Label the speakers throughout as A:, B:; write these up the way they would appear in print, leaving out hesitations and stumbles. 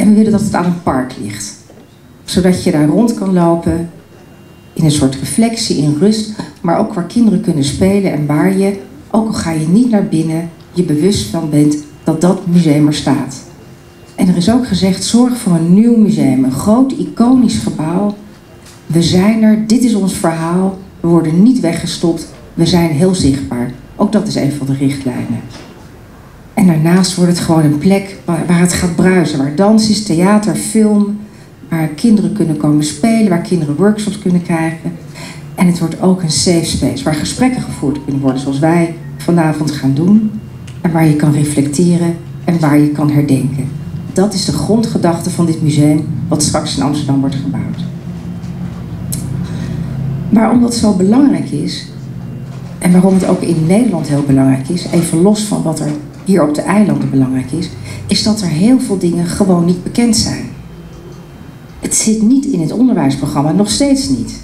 A: En we willen dat het aan een park ligt. Zodat je daar rond kan lopen in een soort reflectie, in rust. Maar ook waar kinderen kunnen spelen en waar je, ook al ga je niet naar binnen, je bewust van bent dat dat museum er staat. En er is ook gezegd, zorg voor een nieuw museum. Een groot, iconisch gebouw. We zijn er, dit is ons verhaal. We worden niet weggestopt. We zijn heel zichtbaar. Ook dat is een van de richtlijnen. En daarnaast wordt het gewoon een plek waar het gaat bruisen. Waar dans is, theater, film. Waar kinderen kunnen komen spelen. Waar kinderen workshops kunnen krijgen. En het wordt ook een safe space. Waar gesprekken gevoerd kunnen worden. Zoals wij vanavond gaan doen. En waar je kan reflecteren. En waar je kan herdenken. Dat is de grondgedachte van dit museum. Wat straks in Amsterdam wordt gebouwd. Waarom dat zo belangrijk is. En waarom het ook in Nederland heel belangrijk is. Even los van wat er hier op de eilanden belangrijk is. Is dat er heel veel dingen gewoon niet bekend zijn. Het zit niet in het onderwijsprogramma. Nog steeds niet.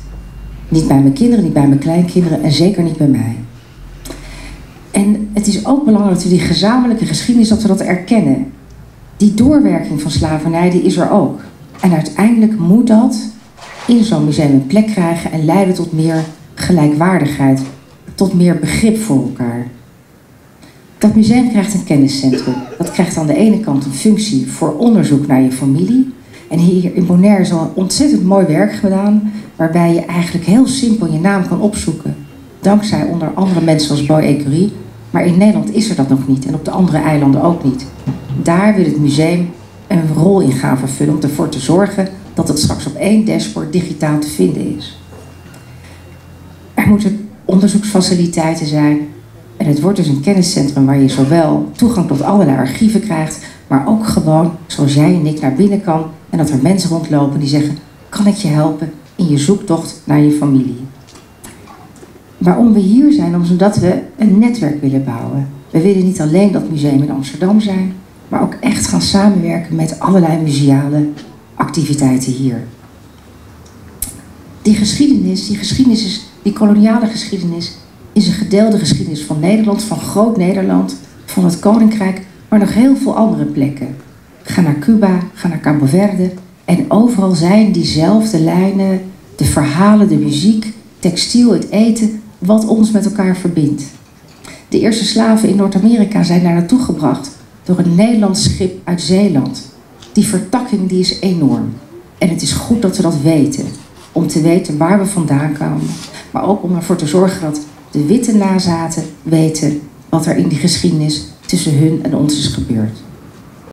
A: Niet bij mijn kinderen, niet bij mijn kleinkinderen. En zeker niet bij mij. En het is ook belangrijk dat we die gezamenlijke geschiedenis, dat we dat erkennen. Die doorwerking van slavernij, die is er ook. En uiteindelijk moet dat in zo'n museum een plek krijgen en leiden tot meer gelijkwaardigheid. Tot meer begrip voor elkaar. Dat museum krijgt een kenniscentrum. Dat krijgt aan de ene kant een functie voor onderzoek naar je familie. En hier in Bonaire is al ontzettend mooi werk gedaan. Waarbij je eigenlijk heel simpel je naam kan opzoeken. Dankzij onder andere mensen als Boy Écurie. Maar in Nederland is er dat nog niet. En op de andere eilanden ook niet. Daar wil het museum een rol in gaan vervullen. Om ervoor te zorgen dat het straks op één dashboard digitaal te vinden is. Er moeten onderzoeksfaciliteiten zijn. En het wordt dus een kenniscentrum waar je zowel toegang tot allerlei archieven krijgt. Maar ook gewoon, zoals jij en ik, naar binnen kan. En dat er mensen rondlopen die zeggen, kan ik je helpen in je zoektocht naar je familie. Waarom we hier zijn, omdat we een netwerk willen bouwen. We willen niet alleen dat museum in Amsterdam zijn, maar ook echt gaan samenwerken met allerlei museale activiteiten hier. Die koloniale geschiedenis is een gedeelde geschiedenis van Nederland, van Groot Nederland, van het Koninkrijk, maar nog heel veel andere plekken. Ga naar Cuba, ga naar Cabo Verde en overal zijn diezelfde lijnen, de verhalen, de muziek, textiel, het eten, wat ons met elkaar verbindt. De eerste slaven in Noord-Amerika zijn daar naartoe gebracht door een Nederlands schip uit Zeeland. Die vertakking die is enorm. En het is goed dat we dat weten. Om te weten waar we vandaan komen. Maar ook om ervoor te zorgen dat de witte nazaten weten wat er in die geschiedenis tussen hun en ons is gebeurd.